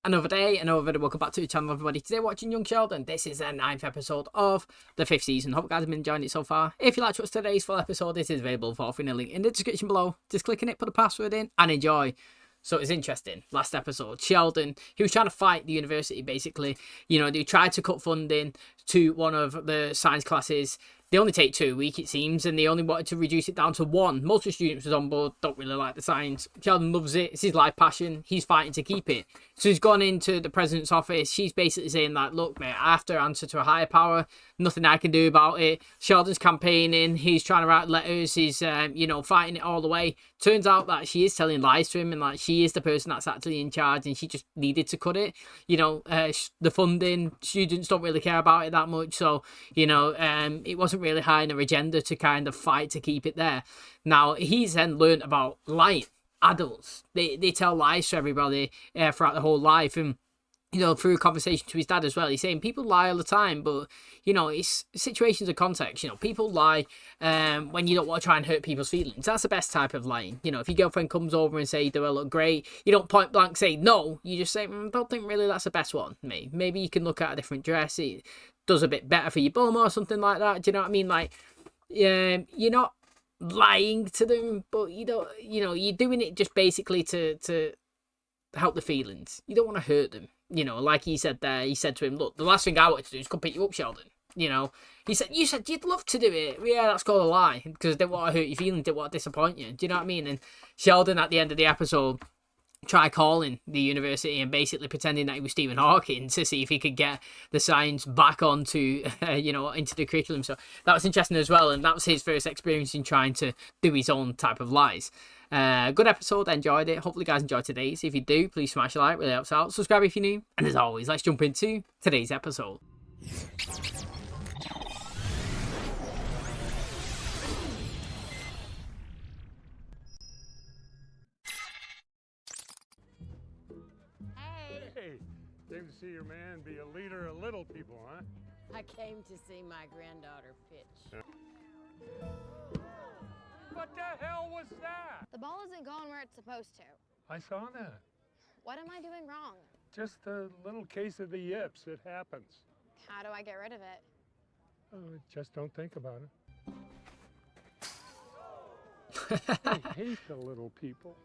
Another day, another video. Welcome back to the channel, everybody. Today, watching Young Sheldon. This is the 9th episode of the 5th season. Hope you guys have been enjoying it so far. If you like to watch today's full episode, it is available for free in a link in the description below. Just click on it, put a password in, and enjoy. So it's interesting. Last episode, Sheldon, he was trying to fight the university, basically. You know, they tried to cut funding to one of the science classes. They only take 2 a week, it seems, and they only wanted to reduce it down to 1. Most of the students was on board, don't really like the science. Sheldon loves it. It's his life passion. He's fighting to keep it. So he's gone into the president's office. She's basically saying that, look, mate, I have to answer to a higher power. Nothing I can do about it. Sheldon's campaigning. He's trying to write letters. He's, you know, fighting it all the way. Turns out that she is telling lies to him and that she is the person that's actually in charge and she just needed to cut it. You know, the funding, students don't really care about it that much. So, you know, it wasn't really high in their agenda to kind of fight to keep it there. Now, he's then learned about lying. Adults, they tell lies to everybody throughout their whole life. And, you know, through a conversation to his dad as well, he's saying people lie all the time, but, you know, it's situations of context. You know, people lie when you don't want to try and hurt people's feelings. That's the best type of lying. You know, if your girlfriend comes over and say, do I look great? You don't point blank say no. You just say, don't think really that's the best one. Maybe you can look at a different dress. It does a bit better for your bum or something like that. Do you know what I mean? Like, you're not lying to them, but you don't, you know, you're doing it just basically to help the feelings. You don't want to hurt them. You know, like he said there, he said to him, look, the last thing I want to do is come pick you up, Sheldon. You know, he said, you said you'd love to do it. Yeah, that's called a lie, because they want to hurt your feelings, they want to disappoint you. Do you know what I mean? And Sheldon, at the end of the episode, tried calling the university and basically pretending that he was Stephen Hawking to see if he could get the science back onto, you know, into the curriculum. So that was interesting as well. And that was his first experience in trying to do his own type of lies. Good episode, enjoyed it. Hopefully you guys enjoyed today's. If you do, please smash a like, really helps out. Subscribe if you're new. And as always, let's jump into today's episode. Hey, came to see your man be a leader of little people, huh? I came to see my granddaughter pitch. What the hell was that? The ball isn't going where it's supposed to. I saw that. What am I doing wrong? Just a little case of the yips. It happens. How do I get rid of it? Oh, just don't think about it. I hate the little people.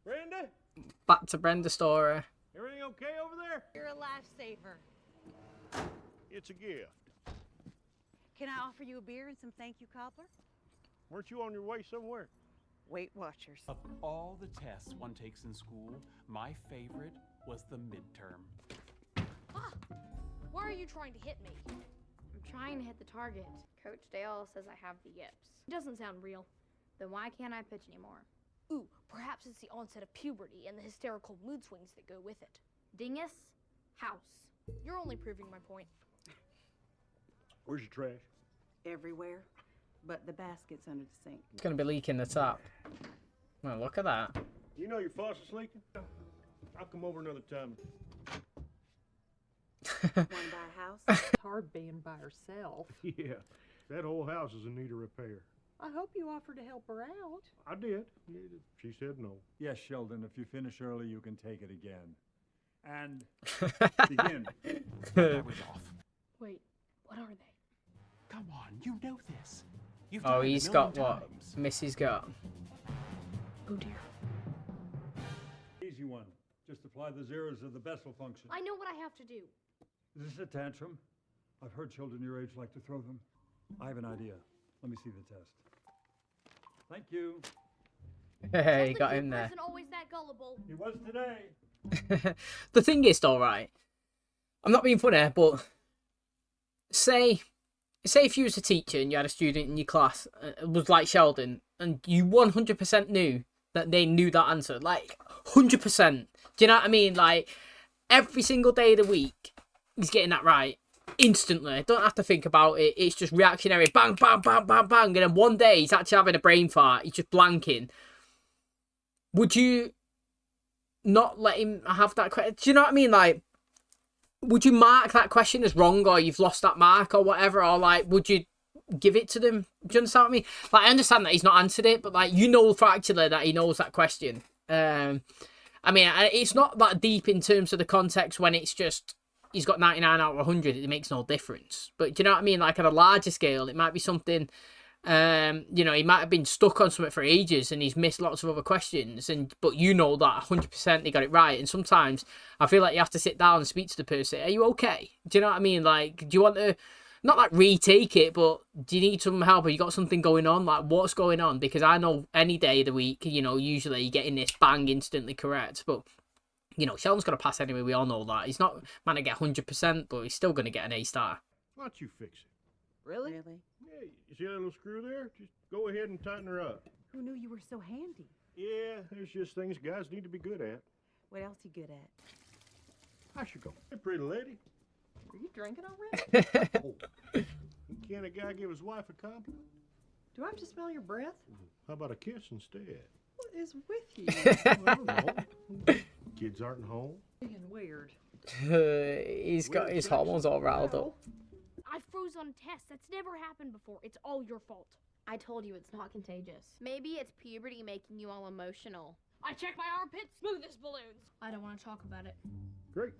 Brenda? Back to Brenda's story. Everything okay over there? You're a lifesaver. It's a gift. Can I offer you a beer and some thank you cobbler? Weren't you on your way somewhere? Weight Watchers. Of all the tests one takes in school, my favorite was the midterm. Ah, why are you trying to hit me? I'm trying to hit the target. Coach Dale says I have the yips. It doesn't sound real. Then why can't I pitch anymore? Ooh, perhaps it's the onset of puberty and the hysterical mood swings that go with it. Dingus? House. You're only proving my point. Where's your trash? Everywhere, but the basket's under the sink. It's going to be leaking the tap. Well, look at that. You know your faucet's leaking? I'll come over another time. Want to buy a house? Hard being by herself. Yeah, that whole house is in need of repair. I hope you offered to help her out. I did. She said no. Yes, Sheldon, if you finish early, you can take it again. And begin. I was off. Wait, what are they? Come on, you know this. You've Oh, done it a he's million got what times. Missy's got. Oh dear. Easy one. Just apply the zeros of the Bessel function. I know what I have to do. Is this a tantrum? I've heard children your age like to throw them. I have an idea. Let me see the test. Thank you. Hey, The got kid him there. Isn't always that gullible. He was today. The thing is, though, right? I'm not being funny, but say if you was a teacher and you had a student in your class was like Sheldon, and you 100% knew that they knew that answer, like 100%. Do you know what I mean? Like every single day of the week, he's getting that right instantly. Don't have to think about it. It's just reactionary. Bang, bang, bang, bang, bang. And then one day he's actually having a brain fart. He's just blanking. Would you not let him have that question? Do you know what I mean? Like, would you mark that question as wrong, or you've lost that mark or whatever? Or like, would you give it to them. Do you understand what I mean? Like, I understand that he's not answered it, but like, you know factually that he knows that question. I mean, it's not that deep in terms of the context when it's just he's got 99 out of 100. It makes no difference. But do you know what I mean? Like, on a larger scale, it might be something. You know, he might have been stuck on something for ages and he's missed lots of other questions, but you know that 100% he got it right. And sometimes I feel like you have to sit down and speak to the person. Are you okay? Do you know what I mean? Like, do you want to not like retake it, but do you need some help? Have you got something going on? Like, what's going on? Because I know any day of the week, you know, usually you're getting this bang instantly correct, but you know, Sheldon's gonna pass anyway. We all know that. He's not man to get 100%, but he's still gonna get an A star. Why don't you fix it? Really? Yeah, you see that little screw there? Just go ahead and tighten her up. Who knew you were so handy? Yeah, there's just things guys need to be good at. What else you good at? I should go. Hey, pretty lady. Are you drinking already? Oh. Can't a guy give his wife a compliment? Do I have to smell your breath? How about a kiss instead? What is with you? I don't know. Kids aren't home. Being weird. He's got his hormones all riled up. I froze on a test. That's never happened before. It's all your fault. I told you it's not contagious. Maybe it's puberty making you all emotional. I checked my armpits, smooth as balloons. I don't want to talk about it. Great.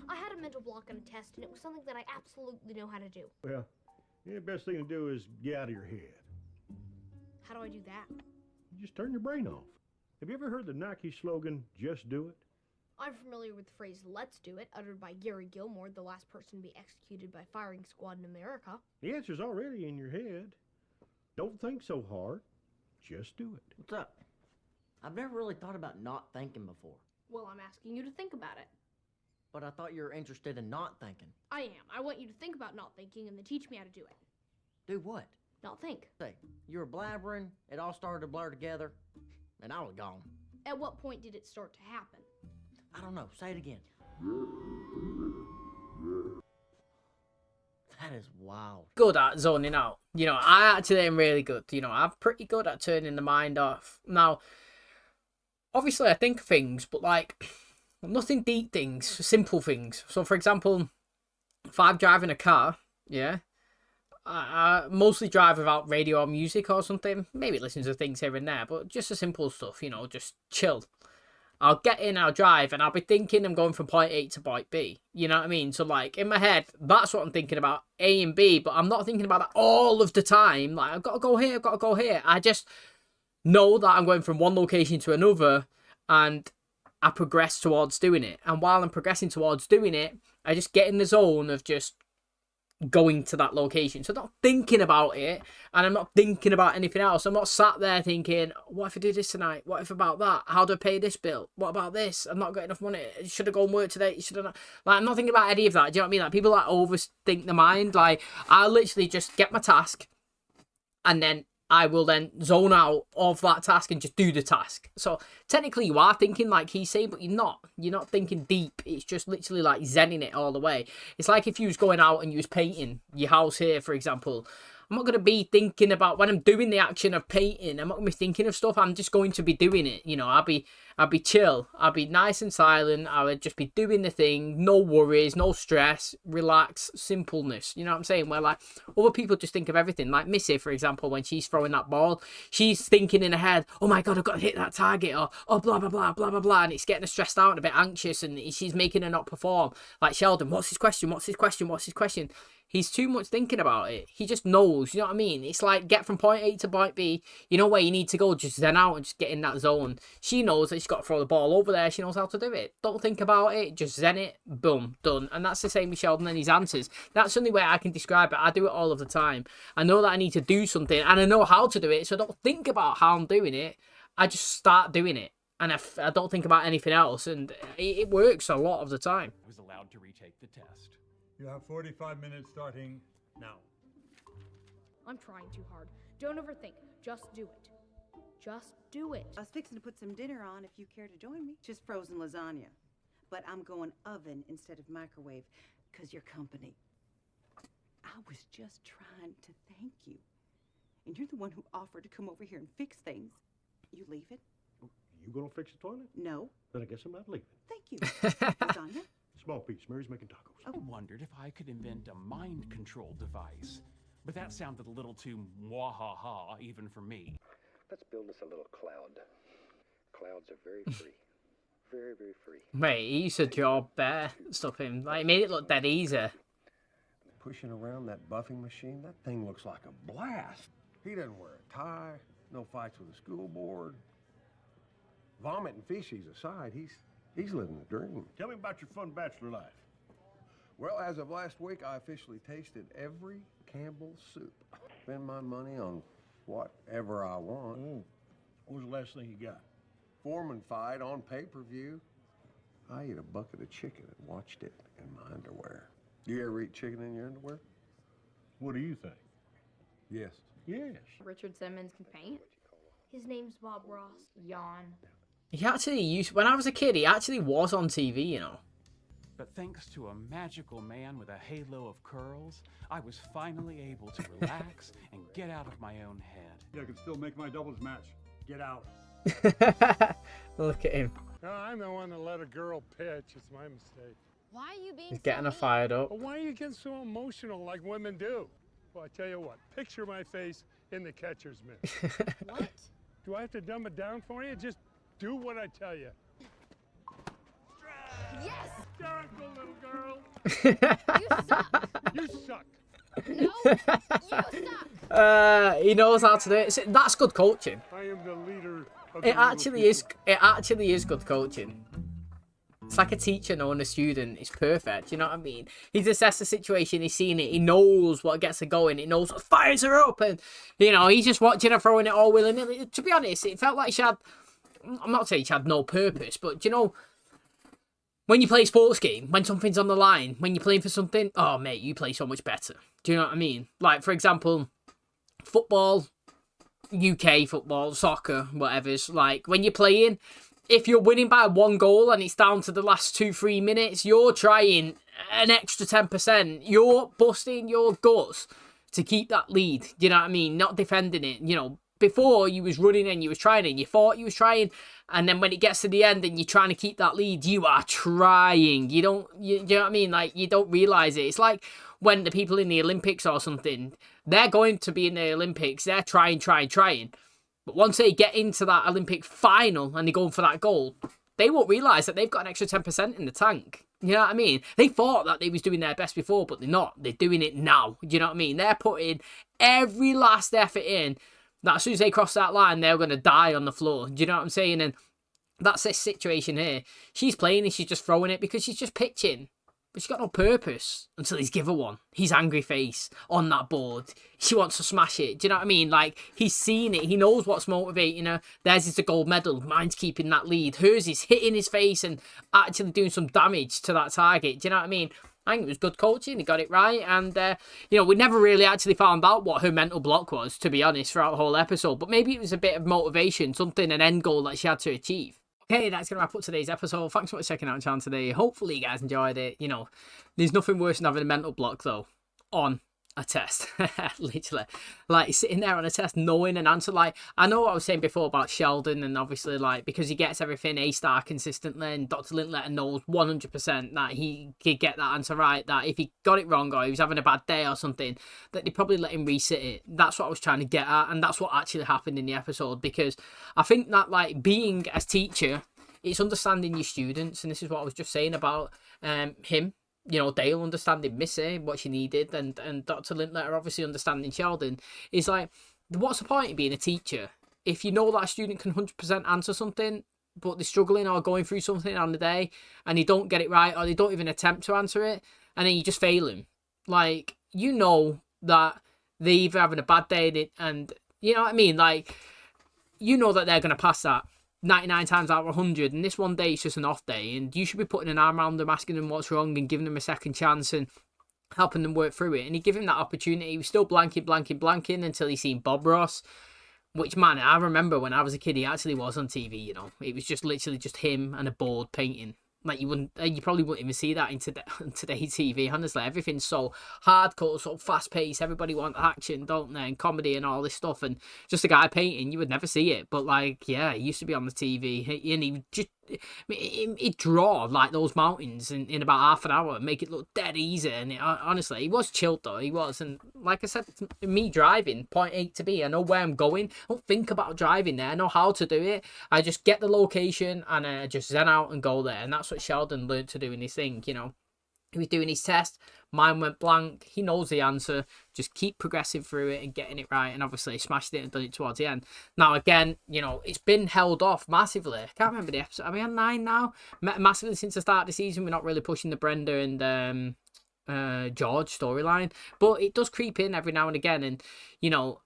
I had a mental block on a test, and it was something that I absolutely know how to do. Well, the best thing to do is get out of your head. How do I do that? You just turn your brain off. Have you ever heard the Nike slogan, just do it? I'm familiar with the phrase, let's do it, uttered by Gary Gilmore, the last person to be executed by firing squad in America. The answer's already in your head. Don't think so hard. Just do it. What's up? I've never really thought about not thinking before. Well, I'm asking you to think about it. But I thought you were interested in not thinking. I am. I want you to think about not thinking and then teach me how to do it. Do what? Not think. Say, you were blabbering, it all started to blur together, and I was gone. At what point did it start to happen? I don't know. Say it again. That is wild. Good at zoning out. You know, I actually am really good. You know, I'm pretty good at turning the mind off. Now, obviously I think of things, but like, nothing deep things, simple things. So for example, if I'm driving a car, yeah, I mostly drive without radio or music or something. Maybe listen to things here and there, but just the simple stuff, you know, just chill. I'll get in, I'll drive, and I'll be thinking I'm going from point A to point B. You know what I mean? So, like, in my head, that's what I'm thinking about, A and B, but I'm not thinking about that all of the time. Like, I've got to go here, I've got to go here. I just know that I'm going from one location to another, and I progress towards doing it. And while I'm progressing towards doing it, I just get in the zone of just going to that location. So I'm not thinking about it, and I'm not thinking about anything else. I'm not sat there thinking, what if I do this tonight? What if about that? How do I pay this bill? What about this? I've not got enough money. Should I go and work today? Should I not? Like, I'm not thinking about any of that. Do you know what I mean? Like, people that overthink the mind. Like, I literally just get my task, and then I will then zone out of that task and just do the task. So technically you are thinking like he's saying, but you're not. You're not thinking deep. It's just literally like zenning it all the way. It's like if you was going out and you was painting your house here, for example. I'm not going to be thinking about, when I'm doing the action of painting, I'm not going to be thinking of stuff. I'm just going to be doing it. You know, I'll be chill. I'll be nice and silent. I would just be doing the thing. No worries, no stress, relax, simpleness. You know what I'm saying? Where like other people just think of everything. Like Missy, for example, when she's throwing that ball, she's thinking in her head, oh my God, I've got to hit that target, or oh, blah, blah, blah, blah, blah, blah. And it's getting her stressed out and a bit anxious, and she's making her not perform. Like Sheldon, what's his question? What's his question? What's his question? He's too much thinking about it. He just knows, you know what I mean? It's like get from point A to point B. You know where you need to go, just zen out and just get in that zone. She knows that she's got to throw the ball over there. She knows how to do it. Don't think about it. Just zen it. Boom. Done. And that's the same with Sheldon and his answers. That's the only way I can describe it. I do it all of the time. I know that I need to do something and I know how to do it. So I don't think about how I'm doing it. I just start doing it. And I don't think about anything else. And it works a lot of the time. I was allowed to retake the test. You have 45 minutes starting now. I'm trying too hard. Don't overthink. Just do it. Just do it. I was fixing to put some dinner on if you care to join me. Just frozen lasagna. But I'm going oven instead of microwave, because your company. I was just trying to thank you. And you're the one who offered to come over here and fix things. You leave it? You gonna fix the toilet? No. Then I guess I'm not leaving. Thank you. Lasagna? Small piece. Mary's making tacos. I wondered if I could invent a mind control device. But that sounded a little too mwahaha even for me. Let's build us a little cloud. Clouds are very free. Very, very free. Mate, he used to draw bear stuff in. Like, it made it look dead easy. Pushing around that buffing machine, that thing looks like a blast. He doesn't wear a tie, no fights with the school board. Vomit and feces aside, he's living the dream. Tell me about your fun bachelor life. Well, as of last week, I officially tasted every Campbell's soup. Spend my money on whatever I want. What was the last thing you got? Foreman fight on pay-per-view. I ate a bucket of chicken and watched it in my underwear. You ever eat chicken in your underwear? What do you think? Yes. Yes. Richard Simmons can paint. His name's Bob Ross. Yawn. He actually used, when I was a kid, he actually was on TV, you know. But thanks to a magical man with a halo of curls, I was finally able to relax and get out of my own head. Yeah, I can still make my doubles match. Get out. Look at him. No, I'm the one that let a girl pitch. It's my mistake. Why are you being He's getting her fired up. But why are you getting so emotional like women do? Well, I tell you what, picture my face in the catcher's mitt. What? Do I have to dumb it down for you? Just do what I tell you. Yes! Hysterical, little girl. You suck! You suck. No, you suck! He knows how to do it. That's good coaching. I am the leader of It the actually is. It actually is good coaching. It's like a teacher knowing a student. It's perfect. You know what I mean? He's assessed the situation. He's seen it. He knows what gets her going. He knows what fires her up. And, you know, he's just watching her throwing it all willy-nilly. To be honest, it felt like she had... I'm not saying she had no purpose, but, you know... When you play a sports game, when something's on the line, when you're playing for something, oh, mate, you play so much better. Do you know what I mean? Like, for example, football, UK football, soccer, whatever's. Like, when you're playing, if you're winning by 1 goal and it's down to the last 2-3 minutes, you're trying an extra 10%. You're busting your guts to keep that lead. Do you know what I mean? Not defending it. You know, before you was running and you was trying and you thought you was trying, and then when it gets to the end and you're trying to keep that lead, you are trying. You know what I mean? Like, you don't realise it. It's like when the people in the Olympics or something, they're going to be in the Olympics, they're trying. But once they get into that Olympic final and they're going for that goal, they won't realise that they've got an extra 10% in the tank. You know what I mean? They thought that they was doing their best before, but they're not. They're doing it now. Do you know what I mean? They're putting every last effort in. That as soon as they cross that line, they're going to die on the floor. Do you know what I'm saying? And that's this situation here. She's playing and she's just throwing it because she's just pitching. But she's got no purpose until he's given her one. His angry face on that board. She wants to smash it. Do you know what I mean? Like, he's seen it. He knows what's motivating her. Theirs is the gold medal. Mine's keeping that lead. Hers is hitting his face and actually doing some damage to that target. Do you know what I mean? I think it was good coaching. He got it right. And, you know, we never really actually found out what her mental block was, to be honest, throughout the whole episode. But maybe it was a bit of motivation, something, an end goal that she had to achieve. Okay, that's going to wrap up today's episode. Thanks so much for checking out the channel today. Hopefully you guys enjoyed it. You know, there's nothing worse than having a mental block, though, on a test. Literally. Like, sitting there on a test knowing an answer. Like, I know what I was saying before about Sheldon, and obviously, like, because he gets everything A-star consistently, and Dr. Linkletter knows 100% that he could get that answer right, that if he got it wrong or he was having a bad day or something, that they probably let him resit it. That's what I was trying to get at, and that's what actually happened in the episode, because I think that, like, being a teacher, it's understanding your students, and this is what I was just saying about him. You know, Dale understanding Missy, what she needed, and Dr. Linkletter obviously understanding Sheldon. Is like, what's the point of being a teacher if you know that a student can 100% answer something, but they're struggling or going through something on the day, and they don't get it right, or they don't even attempt to answer it, and then you just fail them? Like, you know that they're either having a bad day, and you know what I mean? Like, you know that they're going to pass that 99 times out of 100, and this one day it's just an off day, and you should be putting an arm around them, asking them what's wrong and giving them a second chance and helping them work through it. And he gave him that opportunity. He was still blanking until he seen Bob Ross, which, man, I remember when I was a kid, he actually was on TV. You know, it was just literally just him and a board painting. Like, you probably wouldn't even see that in today's TV. Honestly, everything's so hardcore, so fast paced. Everybody wants action, don't they? And comedy and all this stuff. And just a guy painting, you would never see it. But, like, yeah, he used to be on the TV, and he just he'd draw like those mountains in about half an hour and make it look dead easy. And honestly, he was chilled though. He was. And like I said, me driving point A to B, I know where I'm going. I don't think about driving there. I know how to do it. I just get the location and just zen out and go there. And that's what Sheldon learned to do in his thing, you know. He was doing his test, mine went blank, he knows the answer, just keep progressing through it and getting it right, and obviously he smashed it and done it towards the end. Now again, you know, it's been held off massively. I can't remember the episode, are we on 9 now? Massively since the start of the season, we're not really pushing the Brenda and George storyline, but it does creep in every now and again, and you know,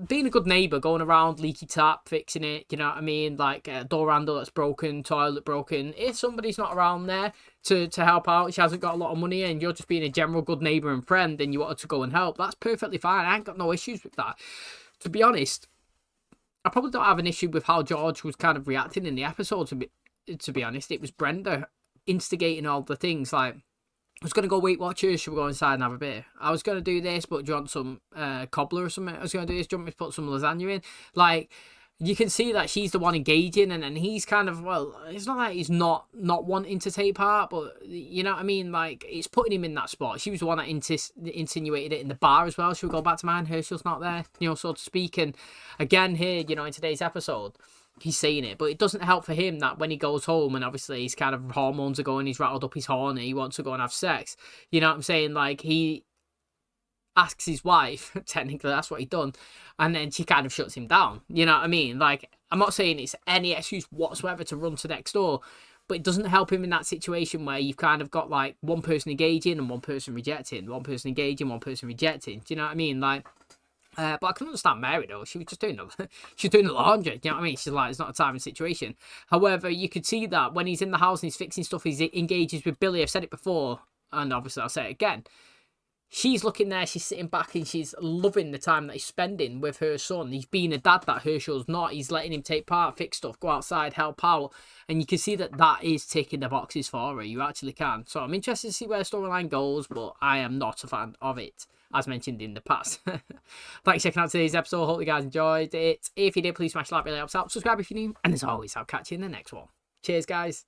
being a good neighbour, going around, leaky tap, fixing it, you know what I mean, like a door handle that's broken, toilet broken, if somebody's not around there to help out, she hasn't got a lot of money, and you're just being a general good neighbour and friend, and you want her to go and help, that's perfectly fine. I ain't got no issues with that. To be honest, I probably don't have an issue with how George was kind of reacting in the episode, to be honest. It was Brenda instigating all the things, like, I was going to go Weight Watchers, should we go inside and have a beer? I was going to do this, but do you want some cobbler or something? I was going to do this, do you want me to put some lasagna in? Like, you can see that she's the one engaging, and then he's kind of, well, it's not like he's not wanting to take part, but, you know what I mean? Like, it's putting him in that spot. She was the one that insinuated it in the bar as well. Should we go back to mine? Herschel's not there, you know, so to speak. And again here, you know, in today's episode, he's saying it, but it doesn't help for him that when he goes home and obviously his kind of hormones are going, he's rattled up, he's horny, he wants to go and have sex. You know what I'm saying? Like, he asks his wife, technically that's what he done, and then she kind of shuts him down. You know what I mean? Like, I'm not saying it's any excuse whatsoever to run to next door, but it doesn't help him in that situation where you've kind of got like one person engaging and one person rejecting, one person engaging, one person rejecting. Do you know what I mean? Like, but I can understand Mary though. She was just doing the laundry. You know what I mean? She's like, it's not a timing situation. However, you could see that when he's in the house and he's fixing stuff, he engages with Billy. I've said it before, and obviously I'll say it again. She's looking there, she's sitting back, and she's loving the time that he's spending with her son. He's being a dad that Herschel's not. He's letting him take part, fix stuff, go outside, help out. And you can see that that is ticking the boxes for her. You actually can. So I'm interested to see where the storyline goes, but I am not a fan of it, as mentioned in the past. Thanks for checking out today's episode. Hope you guys enjoyed it. If you did, please smash the like, really helps out. Subscribe if you're new. And as always, I'll catch you in the next one. Cheers, guys.